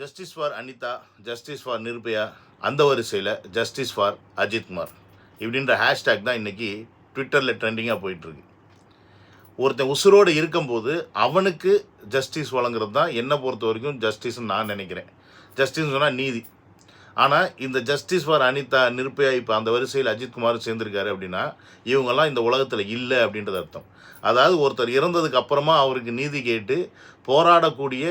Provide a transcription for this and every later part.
Justice for Anitha, justice for Nirbhaya, அந்த வரிசையில் justice for Ajithkumar இப்படின்ற ஹேஷ்டேக் தான் இன்றைக்கி ட்விட்டரில் ட்ரெண்டிங்காக போயிட்டுருக்கு. ஒருத்தன் உசுரோடு இருக்கும்போது அவனுக்கு ஜஸ்டிஸ் வழங்குறது தான் என்னை பொறுத்த வரைக்கும் ஜஸ்டிஸ்ன்னு நான் நினைக்கிறேன். ஜஸ்டிஸ் சொன்னால் நீதி. ஆனால் இந்த ஜஸ்டிஸ் ஃபார் அனிதா, நிர்பயா இப்போ அந்த வரிசையில் அஜித்குமார் சேர்ந்துருக்காரு அப்படின்னா இவங்கெல்லாம் இந்த உலகத்தில் இல்லை அப்படின்றது அர்த்தம். அதாவது ஒருத்தர் இறந்ததுக்கு அப்புறமா அவருக்கு நீதி கேட்டு போராடக்கூடிய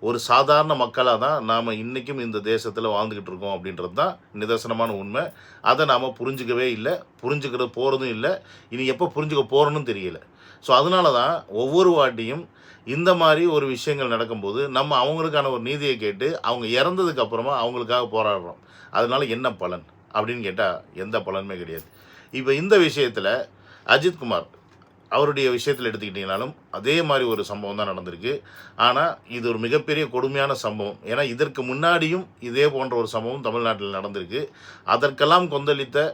ஒரு சாதாரண மக்களாக தான் நாம் இன்றைக்கும் இந்த தேசத்தில் வாழ்ந்துக்கிட்டு இருக்கோம் அப்படின்றது தான் நிதர்சனமான உண்மை. அதை நாம் புரிஞ்சிக்கவே இல்லை, புரிஞ்சுக்கிற போகிறதும் இல்லை, இனி எப்போ புரிஞ்சுக்க போகிறோன்னு தெரியல. ஸோ அதனால தான் ஒவ்வொரு வாட்டியும் இந்த மாதிரி ஒரு விஷயங்கள் நடக்கும்போது நம்ம அவங்களுக்கான ஒரு நீதியை கேட்டு அவங்க இறந்ததுக்கு அப்புறமா அவங்களுக்காக போராடுறோம். அதனால என்ன பலன் அப்படின்னு கேட்டால் எந்த பலனுமே கிடையாது. இப்போ இந்த விஷயத்தில் அஜித்குமார் அவருடைய விஷயத்தில் எடுத்துக்கிட்டிங்கனாலும் அதே மாதிரி ஒரு சம்பவம் தான் நடந்திருக்கு. ஆனால் இது ஒரு மிகப்பெரிய கொடுமையான சம்பவம். ஏன்னா இதற்கு முன்னாடியும் இதே போன்ற ஒரு சம்பவம் தமிழ்நாட்டில் நடந்திருக்கு. அதற்கெல்லாம் கொந்தளித்த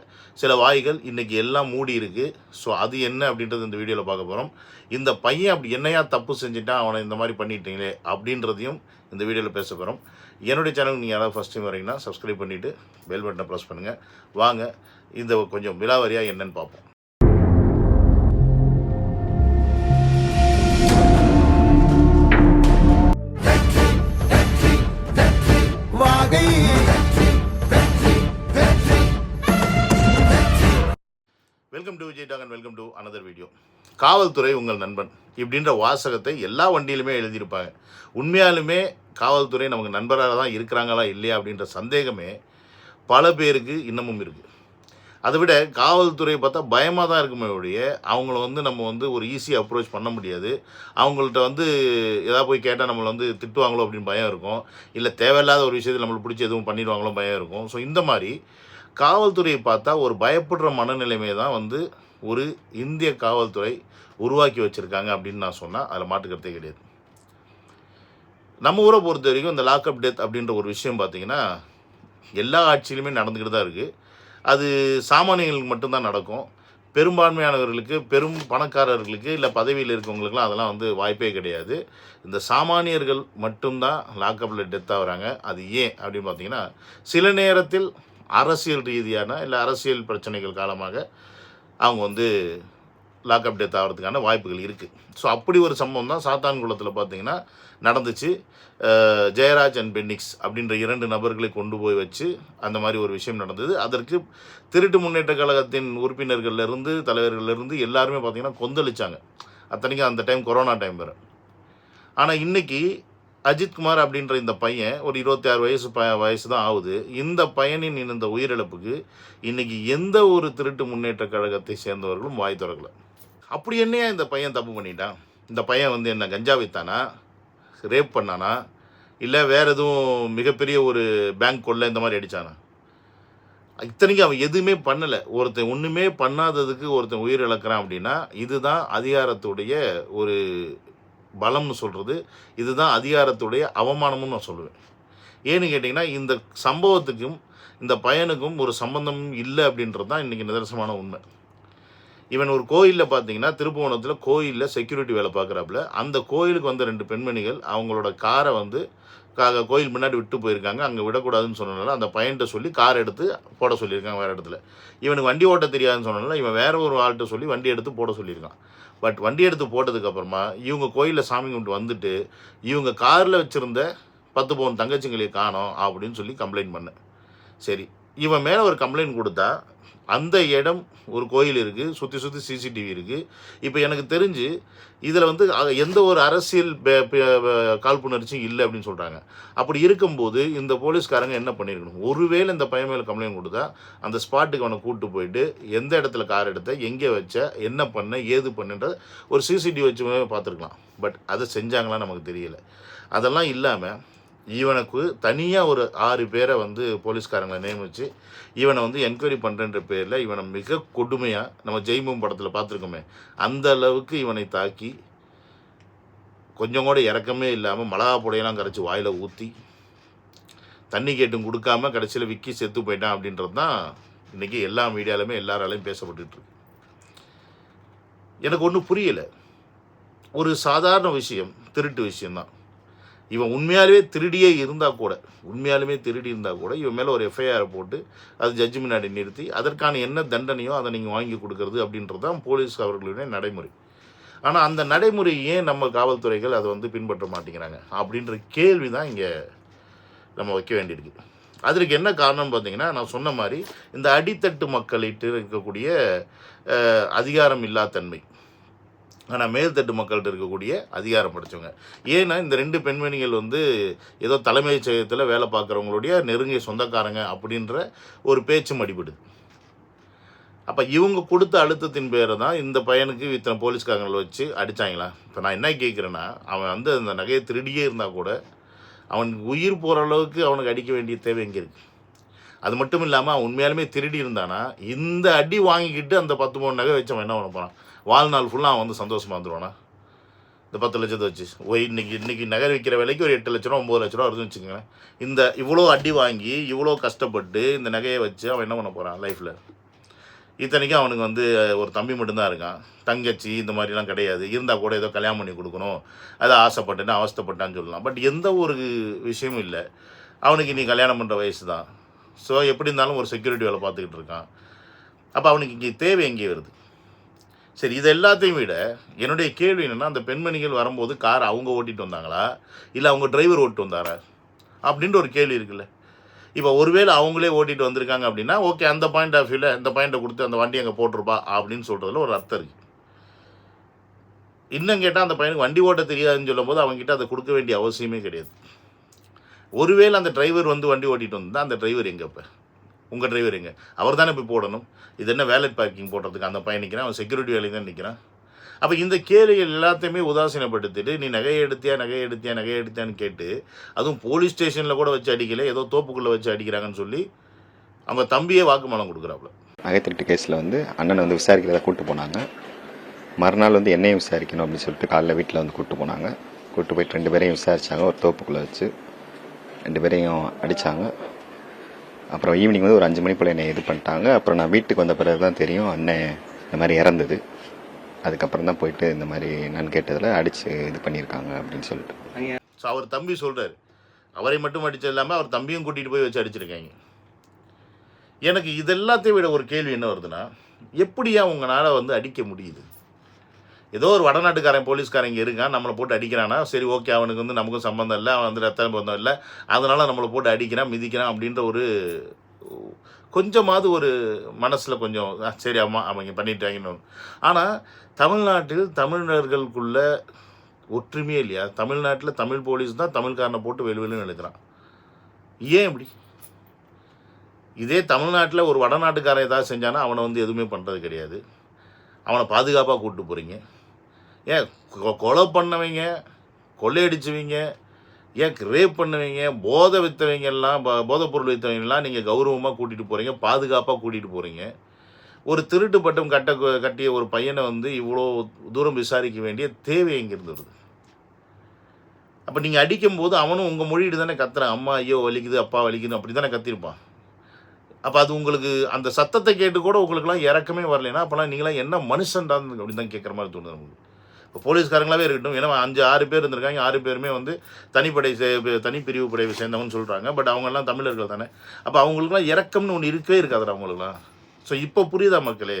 சில வாய்கள் இன்றைக்கி எல்லாம் மூடி இருக்குது. ஸோ அது என்ன அப்படின்றது இந்த வீடியோவில் பார்க்க போகிறோம். இந்த பையன் அப்படி என்னையா தப்பு செஞ்சுட்டான், அவனை இந்த மாதிரி பண்ணிட்டீங்களே அப்படின்றதையும் இந்த வீடியோவில் பேச போகிறோம். என்னுடைய சேனல் நீங்கள் யாராவது ஃபஸ்ட் டைம் வரீங்கன்னா சப்ஸ்கிரைப் பண்ணிவிட்டு பெல் பட்டனை ப்ரெஸ் பண்ணுங்கள். வாங்க இந்த கொஞ்சம் விலாவரியாக என்னன்னு பார்ப்போம். Welcome to Vijay talk and welcome to another video. காவல்துறை உங்கள் நண்பன் இப்படின்ற வாசகத்தை எல்லா வண்டியிலுமே எழுதியிருப்பாங்க. உண்மையாலுமே காவல்துறை நமக்கு நண்பராக தான் இருக்கிறாங்களா இல்லையா அப்படின்ற சந்தேகமே பல பேருக்கு இன்னமும் இருக்குது. அதை விட காவல்துறையை பார்த்தா பயமாக தான் இருக்குமே ஒழிய அவங்கள நம்ம ஒரு ஈஸியாக அப்ரோச் பண்ண முடியாது. அவங்கள்ட்ட எதாவது போய் கேட்டால் நம்மளை திட்டுவாங்களோ அப்படின்னு பயம் இருக்கும். இல்லை தேவையில்லாத ஒரு விஷயத்தில் நம்மளுக்கு பிடிச்சி எதுவும் பண்ணிடுவாங்களோ பயம் இருக்கும். ஸோ இந்த மாதிரி காவல்துறையை பார்த்தா ஒரு பயப்படுற மனநிலைமை தான் ஒரு இந்திய காவல்துறை உருவாக்கி வச்சுருக்காங்க அப்படின்னு நான் சொன்னால் அதில் மாட்டுக்கிறதே கிடையாது. நம்ம ஊரை பொறுத்த வரைக்கும் இந்த லாக்அப் டெத் அப்படின்ற ஒரு விஷயம் பார்த்திங்கன்னா எல்லா ஆட்சியிலுமே நடந்துக்கிட்டு தான் இருக்குது. அது சாமானியர்களுக்கு மட்டும்தான் நடக்கும். பெரும்பான்மையானவர்களுக்கு, பெரும் பணக்காரர்களுக்கு, இல்லை பதவியில் இருக்கவங்களுக்குலாம் அதெல்லாம் வாய்ப்பே கிடையாது. இந்த சாமானியர்கள் மட்டும்தான் லாக்அப்பில் டெத் ஆகுறாங்க. அது ஏன் அப்படின்னு பார்த்தீங்கன்னா சில நேரத்தில் அரசியல் ரீதியான இல்லை அரசியல் பிரச்சனைகள் காலமாக அவங்க லாக்அப் டெத் ஆகிறதுக்கான வாய்ப்புகள் இருக்குது. ஸோ அப்படி ஒரு சம்பவம் தான் சாத்தான்குளத்தில் பார்த்திங்கன்னா நடந்துச்சு. ஜெயராஜ் அண்ட் பென்னிக்ஸ் அப்படின்ற 2 நபர்களை கொண்டு போய் வச்சு அந்த மாதிரி ஒரு விஷயம் நடந்தது. அதற்கு திருட்டு முன்னேற்ற கழகத்தின் உறுப்பினர்கள்லேருந்து தலைவர்கள்லேருந்து எல்லாருமே பார்த்திங்கன்னா கொந்தளிச்சாங்க. அத்தனைக்கும் அந்த டைம் கொரோனா டைம் வேறு. ஆனால் இன்றைக்கி அஜித்குமார் அப்படின்ற இந்த பையன் ஒரு 26 வயசு தான் ஆகுது. இந்த பையனின் இந்த உயிரிழப்புக்கு இன்றைக்கி எந்த ஒரு திருட்டு முன்னேற்ற கழகத்தை சேர்ந்தவர்களும் வாய் திறக்கலை. அப்படி என்னையா இந்த பையன் தப்பு பண்ணிட்டான்? இந்த பையன் என்ன கஞ்சா வித்தானா, ரேப் பண்ணானா, இல்லை வேறு எதுவும் மிகப்பெரிய ஒரு பேங்க் கொள்ளை இந்த மாதிரி அடித்தானா? இத்தனைக்கும் அவன் எதுவுமே பண்ணலை. ஒருத்தன் ஒன்றுமே பண்ணாததுக்கு ஒருத்தன் உயிர் இழக்கிறான் அப்படின்னா இதுதான் அதிகாரத்துடைய ஒரு பலம்னு சொல்கிறது. இதுதான் அதிகாரத்துடைய அவமானமும் நான் சொல்லுவேன். ஏன்னு கேட்டிங்கன்னா இந்த சம்பவத்துக்கும் இந்த பையனுக்கும் ஒரு சம்பந்தம் இல்லை அப்படின்றது தான் இன்றைக்கி நிதர்சனமான உண்மை. இவன் ஒரு கோயிலில் பார்த்தீங்கன்னா திருப்புவனத்தில் கோயிலில் செக்யூரிட்டி வேலை பார்க்குறாப்புல. அந்த கோயிலுக்கு 2 பெண்மணிகள் அவங்களோட காரை கோயில் முன்னாடி விட்டு போயிருக்காங்க. அங்கே விடக்கூடாதுன்னு சொன்னனால அந்த பையன்கிட்ட சொல்லி கார் எடுத்து போட சொல்லியிருக்காங்க வேறு இடத்துல. இவனுக்கு வண்டி ஓட்ட தெரியாதுன்னு சொன்னனால இவன் வேறு ஒரு ஆள்கிட்ட சொல்லி வண்டி எடுத்து போட சொல்லியிருக்கான். பட் வண்டி எடுத்து போட்டதுக்கப்புறமா இவங்க கோயிலில் சாமி கும்பிட்டு வந்துட்டு இவங்க காரில் வச்சுருந்த 10 பவுன் தங்கச்சிங்களை காணோம் அப்படின்னு சொல்லி கம்ப்ளைண்ட் பண்ணேன். சரி, இவன் மேலே ஒரு கம்ப்ளைண்ட் கொடுத்தா அந்த இடம் ஒரு கோயில் இருக்குது, சுற்றி சுற்றி சிசிடிவி இருக்குது. இப்போ எனக்கு தெரிஞ்சு இதில் எந்த ஒரு அரசியல் காழ்ப்புணர்ச்சியும் இல்லை அப்படின்னு சொல்கிறாங்க. அப்படி இருக்கும்போது இந்த போலீஸ்காரங்க என்ன பண்ணியிருக்கணும்? ஒருவேளை இந்த பையன் மேலே கம்ப்ளைண்ட் கொடுத்தா அந்த ஸ்பாட்டுக்கு அவனை கூப்பிட்டு போயிட்டு எந்த இடத்துல கார் எடுத்த, எங்கே வச்ச, என்ன பண்ண, ஏது பண்ணுன்ற ஒரு சிசிடிவி வச்சு பார்த்துருக்கலாம். பட் அதை செஞ்சாங்களான்னு நமக்கு தெரியலை. அதெல்லாம் இல்லாமல் இவனுக்கு தனியாக ஒரு 6 பேரை போலீஸ்காரங்களை நியமித்து இவனை என்கொயரி பண்ணுறன்ற பேரில் இவனை மிக கொடுமையாக நம்ம ஜெய்பூம் படத்தில் பார்த்துருக்கோமே அந்த அளவுக்கு இவனை தாக்கி கொஞ்சம் கூட இறக்கமே இல்லாமல் மிளகா பொடையெல்லாம் கரைச்சி வாயில் ஊற்றி தண்ணி கேட்டும் கொடுக்காம கடைசியில் விக்கி செத்து போயிட்டான் அப்படின்றது தான் இன்றைக்கி எல்லா மீடியாலுமே எல்லாராலையும் பேசப்பட்டுருக்கு. எனக்கு ஒன்றும் புரியலை. ஒரு சாதாரண விஷயம், திருட்டு விஷயந்தான். இவன் உண்மையாலுமே திருடி இருந்தால் கூட இவன் மேலே ஒரு எஃப்ஐஆரை போட்டு அது ஜட்ஜி முன்னாடி நிறுத்தி அதற்கான என்ன தண்டனையோ அதை நீங்கள் வாங்கி கொடுக்கறது அப்படின்றது தான் போலீஸ் அவர்களுடைய நடைமுறை. ஆனால் அந்த நடைமுறை ஏன் நம்ம காவல்துறைகள் அதை வந்து பின்பற்ற மாட்டேங்கிறாங்க அப்படின்ற கேள்வி தான் இங்கே நம்ம வைக்க வேண்டியிருக்கு. அதற்கு என்ன காரணம் பார்த்தீங்கன்னா, நான் சொன்ன மாதிரி இந்த அடித்தட்டு மக்களிட்டு இருக்கக்கூடிய அதிகாரம் இல்லாதன்மை, ஆனால் மேல்தட்டு மக்கள்கிட்ட இருக்கக்கூடிய அதிகாரம் படைச்சவங்க. ஏன்னா இந்த 2 பெண்மணிகள் வந்து ஏதோ தலைமைச் செயலகத்தில் வேலை பார்க்குறவங்களுடைய நெருங்கிய சொந்தக்காரங்க அப்படின்ற ஒரு பேச்சும் அடிபடுது. அப்போ இவங்க கொடுத்த அழுத்தத்தின் பேரை தான் இந்த பையனுக்கு இத்தனை போலீஸ்காரங்களை வச்சு அடித்தாங்களா? இப்போ நான் என்ன கேட்குறேன்னா, அவன் வந்து அந்த நகையை திருடியே இருந்தால் கூட அவனுக்கு உயிர் போகிற அளவுக்கு அவனுக்கு அடிக்க வேண்டிய தேவை எங்கே இருக்குது? அது மட்டும் இல்லாமல் அவன் உண்மையாலுமே திருடி இருந்தானா இந்த அடி வாங்கிக்கிட்டு அந்த 10 பவுன் நகை வச்சு அவன் என்ன பண்ண போகிறான்? வாழ்நாள் ஃபுல்லாக அவன் வந்து சந்தோஷமாக வந்துடுவானா? இந்த 10 லட்சத்தை வச்சு இன்னைக்கு நகை விற்கிற விலைக்கு ஒரு 8 லட்ச ரூபா 9 லட்ச ரூபா வருதுன்னு வச்சுக்கோங்களேன். இந்த இவ்வளோ அடி வாங்கி இவ்வளோ கஷ்டப்பட்டு இந்த நகையை வச்சு அவன் என்ன பண்ண போகிறான் லைஃப்பில்? இத்தனைக்கும் அவனுக்கு வந்து ஒரு தம்பி மட்டும்தான் இருக்கான், தங்கச்சி இந்த மாதிரிலாம் கிடையாது. இருந்தால் கூட ஏதோ கல்யாணம் பண்ணி கொடுக்கணும், அதை ஆசைப்பட்டேன்னு அவஸ்தைப்பட்டான்னு சொல்லலாம். பட் எந்த ஒரு விஷயமும் இல்லை. அவனுக்கு நீ கல்யாணம் பண்ணுற வயசு தான். ஸோ எப்படி இருந்தாலும் ஒரு செக்யூரிட்டி வேலை பார்த்துக்கிட்டு இருக்கான். அப்போ அவனுக்கு இங்கே தேவை எங்கே வருது? சரி, இது எல்லாத்தையும் விட என்னுடைய கேள்வி என்னென்னா, அந்த பெண்மணிகள் வரும்போது கார் அவங்க ஓட்டிகிட்டு வந்தாங்களா இல்லை அவங்க டிரைவர் ஓட்டு வந்தாரா அப்படின்ற ஒரு கேள்வி இருக்குல்ல. இப்போ ஒருவேளை அவங்களே ஓட்டிகிட்டு வந்திருக்காங்க அப்படின்னா ஓகே, அந்த பாயிண்ட் ஆஃப் வியூவில் இந்த பாயிண்ட்டை கொடுத்து அந்த வண்டி அங்கே போட்டிருப்பா அப்படின்னு சொல்கிறதுல ஒரு அர்த்தம் இருக்குது. இன்னும் கேட்டால் அந்த பையனுக்கு வண்டி ஓட்ட தெரியாதுன்னு சொல்லும்போது அவங்ககிட்ட அதை கொடுக்க வேண்டிய அவசியமே கிடையாது. ஒருவேளை அந்த டிரைவர் வந்து வண்டி ஓட்டிகிட்டு வந்தால் அந்த டிரைவர் எங்கே? இப்போ உங்கள் டிரைவர் எங்கே? அவர் தானே போய் போடணும். இது என்ன வேலட் பார்க்கிங் போடுறதுக்கு அந்த பையன் நிற்கிறான், அவன் செக்யூரிட்டி வேலையை தான் நிற்கிறான். அப்போ இந்த கேள்விகள் எல்லாத்தையுமே உதாசீனப்படுத்திட்டு நீ நகையை எடுத்தியான்னு கேட்டு, அதுவும் போலீஸ் ஸ்டேஷனில் கூட வச்சு அடிக்கலை, ஏதோ தோப்புக்குள்ளே வச்சு அடிக்கிறாங்கன்னு சொல்லி அவங்க தம்பியே வாக்குமூலம் கொடுக்குறாப்புல. நகை திருட்டு கேஸில் வந்து அண்ணனை வந்து விசாரிக்கிறத கூப்பிட்டு போனாங்க. மறுநாள் வந்து என்னையும் விசாரிக்கணும் அப்படின்னு சொல்லிட்டு காலைல வீட்டில் வந்து கூப்பிட்டு போனாங்க. கூப்பிட்டு போயிட்டு 2 பேரையும் விசாரித்தாங்க. ஒரு தோப்புக்குள்ளே வச்சு 2 பேரையும் அடித்தாங்க. அப்புறம் ஈவினிங் வந்து ஒரு 5 மணி போல் என்னை இது பண்ணிட்டாங்க. அப்புறம் நான் வீட்டுக்கு வந்த பிறகு தான் தெரியும் அண்ணன் இந்த மாதிரி இறந்தது. அதுக்கப்புறம் தான் போயிட்டு இந்த மாதிரி நான் கேட்டதில் அடித்து இது பண்ணியிருக்காங்க அப்படின்னு சொல்லிட்டு. ஸோ அவர் தம்பி சொல்கிறார், அவரை மட்டும் அடித்தது இல்லாமல் அவர் தம்பியும் கூட்டிகிட்டு போய் வச்சு அடிச்சிருக்காங்க. எனக்கு இது எல்லாத்தையும் விட ஒரு கேள்வி என்ன வருதுன்னா, எப்படியா உங்களால் வந்து அடிக்க முடியுது? ஏதோ ஒரு வடநாட்டுக்காரன் போலீஸ்காரங்க இருக்கான், நம்மளை போட்டு அடிக்கிறானா, சரி ஓகே, அவனுக்கு வந்து நமக்கும் சம்மந்தம் இல்லை, அவன் வந்து ரத்த பந்தம் இல்லை, அதனால் நம்மளை போட்டு அடிக்கிறான் மிதிக்கிறான் அப்படின்ற ஒரு கொஞ்சமாவது ஒரு மனசில் கொஞ்சம் சரி அம்மா அவங்க பண்ணிட்டாங்கன்னு. ஆனால் தமிழ்நாட்டில் தமிழர்களுக்குள்ள ஒற்றுமையே இல்லையா? தமிழ்நாட்டில் தமிழ் போலீஸ் தான் தமிழ்காரனை போட்டு வெளிவெளியும் எழுக்கிறான். ஏன் இப்படி? இதே தமிழ்நாட்டில் ஒரு வடநாட்டுக்காரன் ஏதாவது செஞ்சானா அவனை வந்து எதுவுமே பண்ணுறது கிடையாது. அவனை பாதுகாப்பாக கூப்பிட்டு போகிறீங்க. ஏன் கொலை பண்ணவங்க, கொள்ளையடிச்சவங்க, ஏன் ரேப் பண்ணுவீங்க, போதை விற்றவங்கெல்லாம் போதைப் பொருள் விற்றவங்கெல்லாம் நீங்கள் கௌரவமாக கூட்டிகிட்டு போகிறீங்க, பாதுகாப்பாக கூட்டிகிட்டு போகிறீங்க. ஒரு திருட்டு பட்டம் கட்டிய ஒரு பையனை வந்து இவ்வளோ தூரம் விசாரிக்க வேண்டிய தேவை எங்கேருந்து வருது? அப்போ நீங்கள் அடிக்கும்போது அவனும் உங்கள் மொழியிட்டு தானே கத்துறான், அம்மா ஐயோ வலிக்குது, அப்பா வலிக்குது, அப்படி தானே கத்திருப்பான். அப்போ அது உங்களுக்கு அந்த சத்தத்தை கேட்டு கூட உங்களுக்குலாம் இறக்கமே வரலைன்னா அப்போலாம் நீங்களாம் என்ன மனுஷன்டான்னு அப்படின்னு தான் கேட்குற மாதிரி தோணுது நமக்கு. இப்போ போலீஸ்காரங்களாவே இருக்கட்டும், ஏன்னா 5-6 பேர் இருந்திருக்காங்க, 6 பேருமே வந்து தனிப்பிரிவு படையை சேர்ந்தவங்கன்னு சொல்கிறாங்க. பட் அவங்கெல்லாம் தமிழர்கள் தானே. அப்போ அவங்களுக்குலாம் இறக்கம்னு ஒன்று இருக்கவே இருக்காதுடா அவங்களுக்குலாம். ஸோ இப்போ புரியுதா மக்களே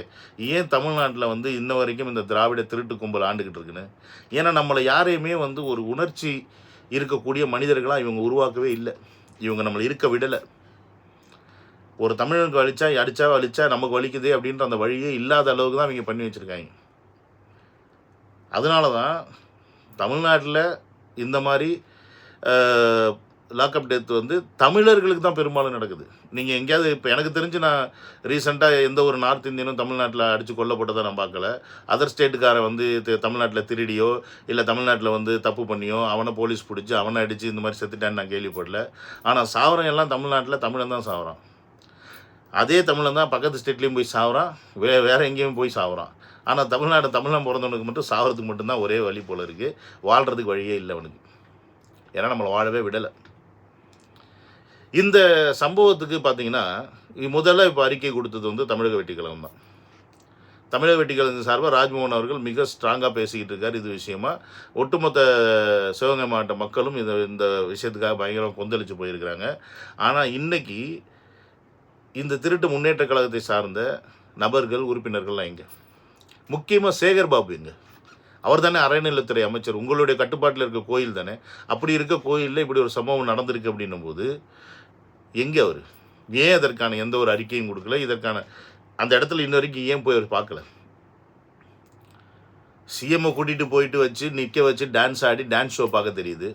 ஏன் தமிழ்நாட்டில் வந்து இன்ன வரைக்கும் இந்த திராவிட திருட்டு கும்பல் ஆண்டுக்கிட்டு இருக்குன்னு? ஏன்னா நம்மளை யாரையுமே வந்து ஒரு உணர்ச்சி இருக்கக்கூடிய மனிதர்களாக இவங்க உருவாக்கவே இல்லை. இவங்க நம்மளை இருக்க விடலை. ஒரு தமிழனுக்கு அடித்தா நமக்கு வலிக்குது அப்படின்ற அந்த வழியே இல்லாத அளவுக்கு தான் இவங்க பண்ணி வச்சுருக்காங்க. அதனால தான் தமிழ்நாட்டில் இந்த மாதிரி லாக்அப் டெத் வந்து தமிழர்களுக்கு தான் பெரும்பாலும் நடக்குது. நீங்கள் எங்கேயாவது இப்போ எனக்கு தெரிஞ்சு நான் ரீசெண்டாக எந்த ஒரு நார்த் இந்தியனும் தமிழ்நாட்டில் அடித்து கொல்லப்பட்டதை நான் பார்க்கல. அதர் ஸ்டேட்டுக்காரன் வந்து தமிழ்நாட்டில் திருடியோ இல்லை தமிழ்நாட்டில் வந்து தப்பு பண்ணியோ அவனை போலீஸ் பிடிச்சி அவனை அடித்து இந்த மாதிரி செத்துட்டான்னு நான் கேள்விப்படல. ஆனால் சாவரம் எல்லாம் தமிழ்நாட்டில் தமிழன் தான் சாவறான். அதே தமிழன் தான் பக்கத்து ஸ்டேட்லேயும் போய் சாவறான், வேறு எங்கேயும் போய் சாவறான். ஆனால் தமிழன் பிறந்தவனுக்கு மட்டும் சாவறதுக்கு மட்டும்தான் ஒரே வழி போல் இருக்குது. வாழ்கிறதுக்கு வழியே இல்லை அவனுக்கு. ஏன்னா நம்மளை வாழவே விடலை. இந்த சம்பவத்துக்கு பார்த்தீங்கன்னா முதல்ல இப்போ அறிக்கை கொடுத்தது வந்து தமிழக வெற்றிக்கழகம் தான். தமிழக வெட்டிக்கலைஞர் சார்பாக ராஜ்மோகன் அவர்கள் மிக ஸ்ட்ராங்காக பேசிக்கிட்டு இருக்கார் இது விஷயமா. ஒட்டுமொத்த சிவகங்கை மாவட்ட மக்களும் இந்த விஷயத்துக்காக பயங்கரம் கொந்தளித்து போயிருக்கிறாங்க. ஆனால் இன்னைக்கு இந்த திருட்டு முன்னேற்ற கழகத்தை சார்ந்த நபர்கள் உறுப்பினர்கள்லாம் எங்கே? முக்கியமாக சேகர் பாபு எங்கே? அவர் தானே அறநிலைத்துறை அமைச்சர், உங்களுடைய கட்டுப்பாட்டில் இருக்க கோயில் தானே. அப்படி இருக்க கோயிலில் இப்படி ஒரு சம்பவம் நடந்திருக்கு அப்படின்னும் போது எங்கே அவர்? ஏன் அதற்கான எந்த ஒரு அறிக்கையும் கொடுக்கல? இதற்கான அந்த இடத்துல இன்ன வரைக்கும் ஏன் போய் அவர் பார்க்கல? சிஎம்ஐ கூட்டிகிட்டு போயிட்டு வச்சு நிற்க வச்சு டான்ஸ் ஆடி டான்ஸ் ஷோ பார்க்க தெரியுது.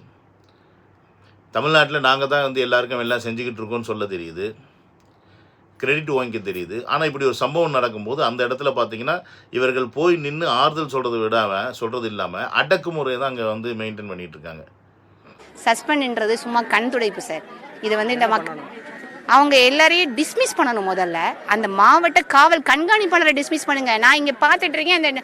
தமிழ்நாட்டில் நாங்கள் தான் வந்து எல்லாருக்கும் எல்லாம் செஞ்சுக்கிட்டு இருக்கோம்னு சொல்ல தெரியுது, கிரெடிட் வாங்கிக்க தெரியுது. ஆனால் இப்படி ஒரு சம்பவம் நடக்கும்போது அந்த இடத்துல பார்த்தீங்கன்னா இவர்கள் போய் நின்று ஆறுதல் சொல்கிறது இல்லாமல் அடக்குமுறை தான் அங்கே வந்து மெயின்டைன் பண்ணிகிட்டு இருக்காங்க. சஸ்பெண்ட்ன்றது சும்மா கண் துடைப்பு சார். இது வந்து இந்த அவங்க எல்லாரையும் டிஸ்மிஸ் பண்ணணும். முதல்ல அந்த மாவட்ட காவல் கண்காணிப்பாளரை டிஸ்மிஸ் பண்ணுங்க. நான் இங்கே பார்த்துட்டு இருக்கேன், அந்த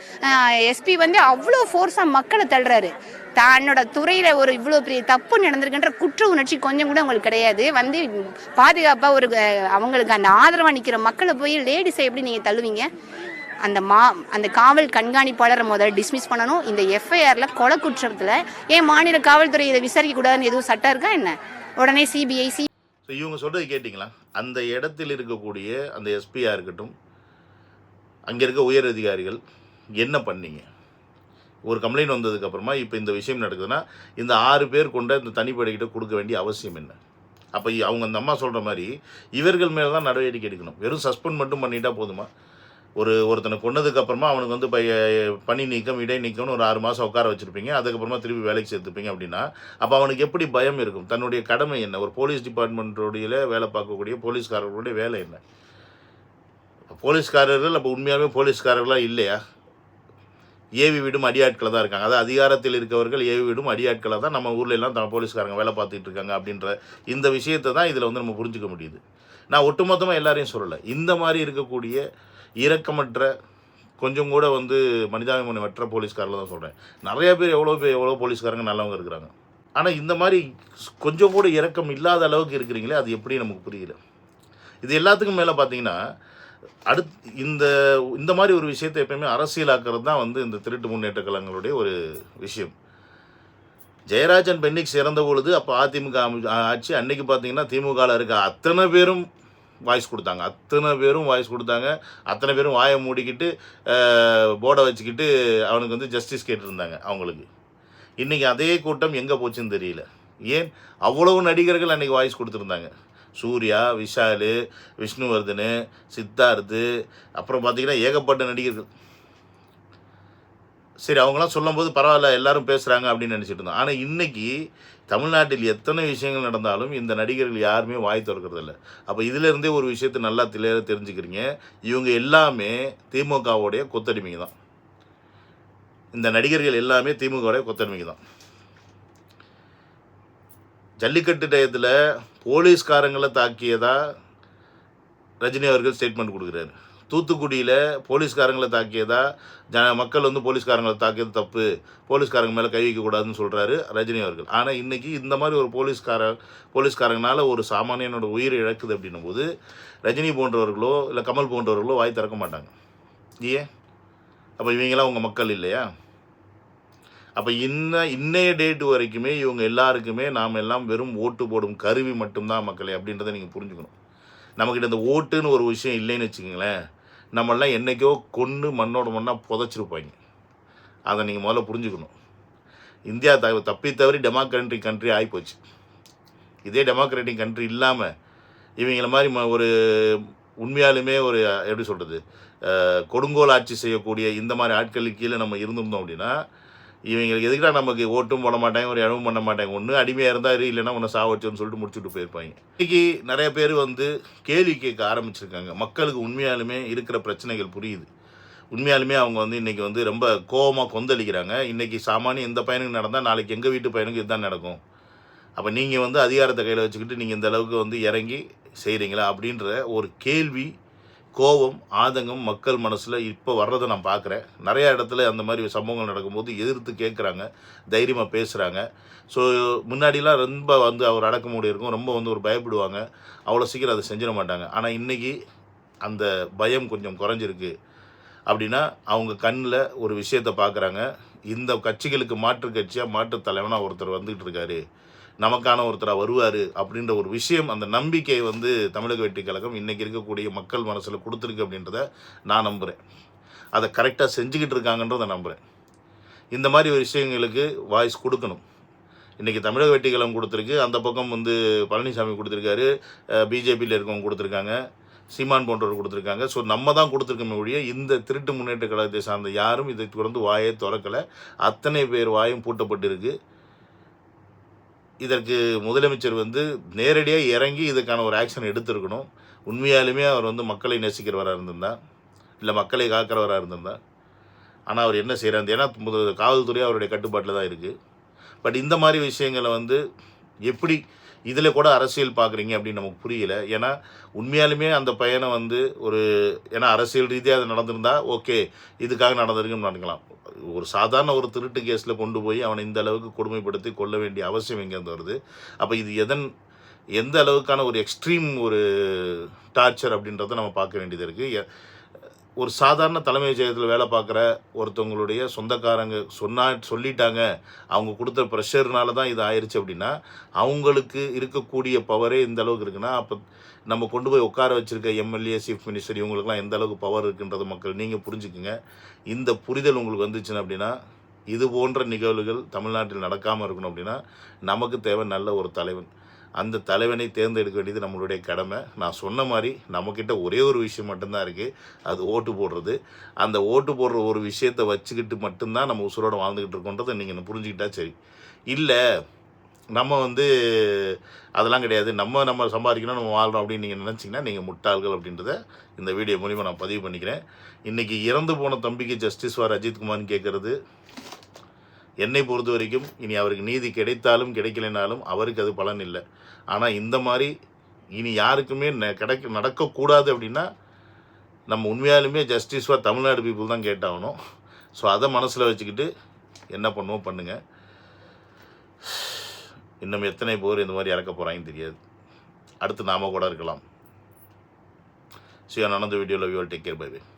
எஸ்பி வந்து அவ்வளோ ஃபோர்ஸாக மக்களை தள்ளுறாரு. தன்னோட துறையில் ஒரு இவ்வளோ பெரிய தப்பு நடந்திருக்குன்ற குற்ற உணர்ச்சி கொஞ்சம் கூட அவங்களுக்கு கிடையாது. வந்து பாதுகாப்பாக ஒரு அவங்களுக்கு அந்த ஆதரவாக நிற்கிற மக்களை போய் லேடிஸை எப்படி நீங்கள் தள்ளுவீங்க? அந்த காவல் கண்காணிப்பாளரை முதல்ல டிஸ்மிஸ் பண்ணணும். இந்த எஃப்ஐஆரில் கொலை குற்றத்தில் ஏன் மாநில காவல்துறை இதை விசாரிக்கக்கூடாதுன்னு எதுவும் சட்டம் இருக்கா என்ன? உடனே சிபிஐ ஸோ இவங்க சொல்கிறது கேட்டிங்களா? அந்த இடத்தில் இருக்கக்கூடிய அந்த எஸ்பியாக இருக்கட்டும், அங்கே இருக்க உயர் அதிகாரிகள் என்ன பண்ணீங்க? ஒரு கம்ப்ளைண்ட் வந்ததுக்கப்புறமா இப்போ இந்த விஷயம் நடக்குதுன்னா இந்த 6 பேர் கொண்ட இந்த தனிப்படைக்கிட்ட கொடுக்க வேண்டிய அவசியம் என்ன? அப்போ அவங்க அந்த அம்மா சொல்கிற மாதிரி இவர்கள் மேலே தான் நடவடிக்கை எடுக்கணும். வெறும் சஸ்பெண்ட் மட்டும் பண்ணிட்டா போதுமா? ஒருத்தனை கொண்டதுக்கப்புறமா அவனுக்கு வந்து பணி நீக்கம், இடை நீக்கம்னு ஒரு 6 மாதம் உட்கார வச்சுருப்பீங்க, அதுக்கப்புறமா திருப்பி வேலைக்கு சேர்த்துப்பீங்க அப்படின்னா அப்போ அவனுக்கு எப்படி பயம் இருக்கும்? தன்னுடைய கடமை என்ன? ஒரு போலீஸ் டிபார்ட்மெண்ட்டோடைய வேலை பார்க்கக்கூடிய போலீஸ்காரர்களுடைய வேலை என்ன? போலீஸ்காரர்கள் அப்போ உண்மையாகவே போலீஸ்காரர்களாக இல்லையா? ஏவி விடும் அடியாட்களை தான் இருக்காங்க. அதாவது அதிகாரத்தில் இருக்கவர்கள் ஏவி விடும் அடியாட்களை தான் நம்ம ஊரில் எல்லாம் போலீஸ்காரங்க வேலை பார்த்துட்டு இருக்காங்க அப்படின்ற இந்த விஷயத்தை தான் இதில் வந்து நம்ம புரிஞ்சுக்க முடியுது. நான் ஒட்டுமொத்தமாக எல்லாரையும் சொல்லலை. இந்த மாதிரி இருக்கக்கூடிய இரக்கமற்ற, கொஞ்சம் கூட வந்து மனிதாபிமானமற்ற போலீஸ்காரில் தான் சொல்கிறேன். நிறைய பேர் எவ்வளோ போலீஸ்காரங்க நல்லவங்க இருக்கிறாங்க. ஆனால் இந்த மாதிரி கொஞ்சம் கூட இரக்கம் இல்லாத அளவுக்கு இருக்கிறீங்களே, அது எப்படி நமக்கு புரியல. இது எல்லாத்துக்கும் மேலே பார்த்தீங்கன்னா இந்த மாதிரி ஒரு விஷயத்தை எப்பயுமே அரசியலாக்குறது தான் வந்து இந்த திருட்டு முன்னேற்ற கழகங்களுடைய ஒரு விஷயம். ஜெயராஜன் பென்னிக்ஸ் இறந்த பொழுது அப்போ அதிமுக ஆட்சி, அன்னைக்கு பார்த்தீங்கன்னா திமுகவில் இருக்க அத்தனை பேரும் வாய்ஸ் கொடுத்தாங்க. அத்தனை பேரும் வாயை மூடிக்கிட்டு போர்டை வச்சுக்கிட்டு அவனுக்கு வந்து ஜஸ்டிஸ் கேட்டுருந்தாங்க அவங்களுக்கு. இன்றைக்கி அதே கூட்டம் எங்கே போச்சுன்னு தெரியல. ஏன் அவ்வளவு நடிகர்கள் அன்றைக்கி வாய்ஸ் கொடுத்துருந்தாங்க. சூர்யா, விஷால், விஷ்ணுவர்தன், சித்தார்த்து, அப்புறம் பார்த்திங்கன்னா ஏகப்பட்ட நடிகர்கள். சரி, அவங்களாம் சொல்லும்போது பரவாயில்ல எல்லாரும் பேசுகிறாங்க அப்படின்னு நினச்சிட்டு இருந்தோம். ஆனால் இன்றைக்கி தமிழ்நாட்டில் எத்தனை விஷயங்கள் நடந்தாலும் இந்த நடிகர்கள் யாருமே வாய் திறக்கிறதில்ல. அப்போ இதிலேருந்தே ஒரு விஷயத்தை நல்லா தெரிஞ்சுக்கிறீங்க. இவங்க எல்லாமே திமுகவுடைய கொத்தடிமைங்க தான். இந்த நடிகர்கள் எல்லாமே திமுகவுடைய கொத்தடிமைங்க தான். ஜல்லிக்கட்டு டயத்தில் போலீஸ்காரங்களை தாக்கியதா ரஜினி அவர்கள் ஸ்டேட்மெண்ட் கொடுக்குறாரு. தூத்துக்குடியில் போலீஸ்காரங்களை தாக்கியதா மக்கள் வந்து போலீஸ்காரங்களை தாக்கியது தப்பு, போலீஸ்காரங்க மேலே கை வைக்கக்கூடாதுன்னு சொல்கிறாரு ரஜினி அவர்கள். ஆனால் இன்றைக்கி இந்த மாதிரி ஒரு போலீஸ்காரங்களால் ஒரு சாமானியனோட உயிர் இழக்குது அப்படின்னும் போது ரஜினி போன்றவர்களோ இல்லை கமல் போன்றவர்களோ வாய் திறக்க மாட்டாங்க. ஏன்? அப்போ இவங்களாம் உங்கள் மக்கள் இல்லையா? அப்போ இன்னைய டேட்டு வரைக்குமே இவங்க எல்லாருக்குமே நாம் எல்லாம் வெறும் ஓட்டு போடும் கருவி மட்டும்தான் மக்களே அப்படின்றத நீங்கள் புரிஞ்சுக்கணும். நம்மக்கிட்ட இந்த ஓட்டுன்னு ஒரு விஷயம் இல்லைன்னு வச்சுக்கோங்களேன், நம்மளாம் என்றைக்கோ கொன்று மண்ணோட மண்ணாக புதைச்சிருப்பாங்க. அதை நீங்கள் முதல்ல புரிஞ்சுக்கணும். இந்தியா தப்பி தவறி டெமோக்ராட்டிக் கண்ட்ரி ஆகிப்போச்சு. இதே டெமோக்ராட்டிக் கண்ட்ரி இல்லாமல் இவங்கள மாதிரி ஒரு உண்மையாலுமே ஒரு எப்படி சொல்கிறது, கொடுங்கோல் ஆட்சி செய்யக்கூடிய இந்த மாதிரி ஆட்களுக்கு கீழே நம்ம இருந்திருந்தோம் அப்படின்னா இவங்களுக்கு எதுக்குடா நமக்கு ஓட்டும் போட மாட்டாங்க, ஒரு இடமும் பண்ண மாட்டாங்க, ஒன்று அடிமையாக இருந்தால் இல்லைன்னா ஒன்று சாவச்சோன்னு சொல்லிட்டு முடிச்சுட்டு போயிருப்பாங்க. இன்றைக்கி நிறைய பேர் வந்து கேள்வி கேட்க ஆரம்பிச்சிருக்காங்க. மக்களுக்கு உண்மையாலுமே இருக்கிற பிரச்சனைகள் புரியுது. உண்மையாலுமே அவங்க வந்து இன்றைக்கி வந்து ரொம்ப கோபமாக கொந்தளிக்கிறாங்க. இன்றைக்கி சாமானியம் எந்த பையனுக்கு நடந்தால் நாளைக்கு எங்கள் வீட்டு பையனுக்கு இதுதான் நடக்கும். அப்போ நீங்கள் வந்து அதிகாரத்தை கையில் வச்சுக்கிட்டு நீங்கள் இந்த அளவுக்கு வந்து இறங்கி செய்கிறீங்களா அப்படின்ற ஒரு கேள்வி, கோபம், ஆதங்கம் மக்கள் மனசில் இப்போ வர்றதை நான் பார்க்குறேன். நிறையா இடத்துல அந்த மாதிரி சம்பவங்கள் நடக்கும்போது எதிர்த்து கேட்குறாங்க, தைரியமாக பேசுகிறாங்க. ஸோ முன்னாடிலாம் ரொம்ப வந்து அவர் அடக்குமுறை இருக்கும், ரொம்ப வந்து ஒரு பயப்படுவாங்க, அவ்வளோ சீக்கிரம் அதை செஞ்சிட மாட்டாங்க. ஆனால் இன்றைக்கி அந்த பயம் கொஞ்சம் குறைஞ்சிருக்கு. அப்படின்னா அவங்க கண்ணில் ஒரு விஷயத்தை பார்க்குறாங்க, இந்த கட்சிகளுக்கு மாற்று கட்சியாக மாற்றுத் தலைவனாக ஒருத்தர் வந்துகிட்டு இருக்காரு, நமக்கான ஒருத்தராக வருவார் அப்படின்ற ஒரு விஷயம், அந்த நம்பிக்கை வந்து தமிழக வெற்றிக் கழகம் இன்றைக்கி இருக்கக்கூடிய மக்கள் மனசில் கொடுத்துருக்கு அப்படின்றத நான் நம்புகிறேன். அதை கரெக்டாக செஞ்சுக்கிட்டு இருக்காங்கன்றதை நம்புகிறேன். இந்த மாதிரி ஒரு விஷயங்களுக்கு வாய்ஸ் கொடுக்கணும். இன்றைக்கி தமிழக வெற்றிக் கழகம் கொடுத்துருக்கு, அந்த பக்கம் வந்து பழனிசாமி கொடுத்துருக்காரு, பிஜேபியில் இருக்கவங்க கொடுத்துருக்காங்க, சீமான் போன்றவர் கொடுத்துருக்காங்க. ஸோ நம்ம தான் கொடுத்துருக்கோமே ஒழிய இந்த திருட்டு முன்னேற்ற கழகத்தை சார்ந்த யாரும் இதை தொடர்ந்து வாயை திறக்கலை. அத்தனை பேர் வாயும் பூட்டப்பட்டிருக்கு. இதற்கு முதலமைச்சர் வந்து நேரடியாக இறங்கி இதுக்கான ஒரு ஆக்ஷன் எடுத்திருக்கணும். உண்மையாலுமே அவர் வந்து மக்களை நேசிக்கிறவராக இருந்திருந்தா, இல்லை மக்களை காக்கிறவராக இருந்திருந்தா. ஆனால் அவர் என்ன செய்கிறார், ஏன்னா காவல்துறை அவருடைய கட்டுப்பாட்டில் தான் இருக்குது. பட் இந்த மாதிரி விஷயங்களை வந்து எப்படி இதில் கூட அரசியல் பார்க்குறீங்க அப்படின்னு நமக்கு புரியல. ஏன்னா உண்மையாலுமே அந்த பையனை வந்து ஏன்னா அரசியல் ரீதியாக அது நடந்திருந்தா ஓகே, இதுக்காக நடந்திருக்குன்னு நினைக்கலாம். ஒரு சாதாரண ஒரு திருட்டு கேஸில் கொண்டு போய் அவனை இந்த அளவுக்கு கொடுமைப்படுத்தி கொள்ள வேண்டிய அவசியம் எங்கேருந்து வருது? அப்போ இது எந்த அளவுக்கான ஒரு எக்ஸ்ட்ரீம் ஒரு டார்ச்சர் அப்படின்றத நம்ம பார்க்க வேண்டியது இருக்குது. ஒரு சாதாரண தலைமை செயலகத்தில் வேலை பார்க்குற ஒருத்தவங்களுடைய சொந்தக்காரங்க சொல்லிட்டாங்க, அவங்க கொடுத்த ப்ரெஷர்னால தான் இது ஆயிடுச்சு அப்படின்னா, அவங்களுக்கு இருக்கக்கூடிய பவரே இந்த அளவுக்கு இருக்குன்னா, அப்போ நம்ம கொண்டு போய் உட்கார வச்சுருக்க எம்எல்ஏ, சீஃப் மினிஸ்டர் இவங்களுக்குலாம் எந்த அளவுக்கு பவர் இருக்குன்றது மக்கள் நீங்கள் புரிஞ்சுக்குங்க. இந்த புரிதல் உங்களுக்கு வந்துச்சுன்னு அப்படின்னா, இது போன்ற நிகழ்வுகள் தமிழ்நாட்டில் நடக்காமல் இருக்கணும் அப்படின்னா, நமக்கு தேவை நல்ல ஒரு தலைவன். அந்த தலைவனை தேர்ந்தெடுக்க வேண்டியது நம்மளுடைய கடமை. நான் சொன்ன மாதிரி நம்மக்கிட்ட ஒரே ஒரு விஷயம் மட்டும்தான் இருக்குது, அது ஓட்டு போடுறது. அந்த ஓட்டு போடுற ஒரு விஷயத்தை வச்சுக்கிட்டு மட்டும்தான் நம்ம உசுரோட வாழ்ந்துக்கிட்டு இருக்கோன்றதை நீங்கள் புரிஞ்சுக்கிட்டா சரி. இல்லை நம்ம வந்து அதெல்லாம் கிடையாது, நம்ம சம்பாதிக்கணும், நம்ம வாழ்கிறோம் அப்படின்னு நீங்கள் நினச்சிங்கன்னா நீங்கள் முட்டாள்கள் அப்படின்றத இந்த வீடியோ மூலிமா நான் பதிவு பண்ணிக்கிறேன். இன்றைக்கி இறந்து போன தம்பிக்கு ஜஸ்டிஸ் ஃபார் அஜித்குமார்னு கேட்குறது என்னை பொறுத்த வரைக்கும் இனி அவருக்கு நீதி கிடைத்தாலும் கிடைக்கலைனாலும் அவருக்கு அது பலன் இல்லை. ஆனால் இந்த மாதிரி இனி யாருக்குமே நடக்கக்கூடாது அப்படின்னா நம்ம உண்மையாலுமே ஜஸ்டிஸ் ஃபார் தமிழ்நாடு பீப்புள் தான் கேட்டாகணும். ஸோ அதை மனசில் வச்சுக்கிட்டு என்ன பண்ணுவோம் பண்ணுங்கள். இன்னும் எத்தனை பேர் இந்த மாதிரி இறக்க போகிறாங்கன்னு தெரியாது. அடுத்து நாம கூட இருக்கலாம். So another video, love you all, take care, bye bye.